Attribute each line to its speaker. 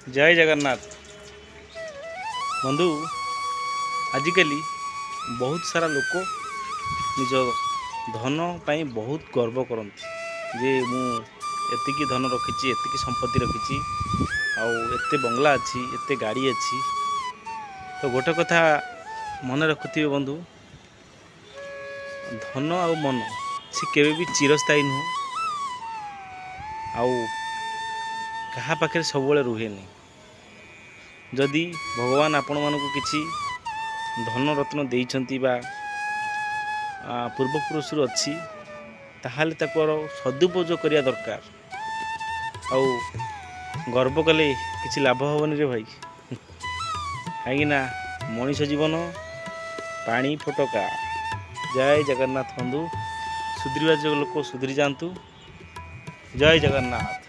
Speaker 1: जय जगन्नाथ बंधु। आजिकल बहुत सारा लोक निज धन पाई बहुत गर्व करती जे मु एतिकी धन रखी एतिकी संपत्ति रखी आते बंगला अच्छी एते गाड़ी अच्छी। तो गोटे कथा मन रखुवे बंधु, धन आ मन से केवे भी चिरस्थायी नुह आ पाखे सब रुहे नहीं। जदि भगवान आपण मानक किसी धन रत्न देइछंती बा पूर्वपुरुष अच्छी ताहाले ताकर सदुपयोग करिया दरकार। आ गर्व कले किसी लाभ हेनी रे भाई, कहीं मनीष जीवन पानी फटका। जय जगन्नाथ बंधु। सुधरिबा जो लोक सुधरी जातु। जय जगन्नाथ।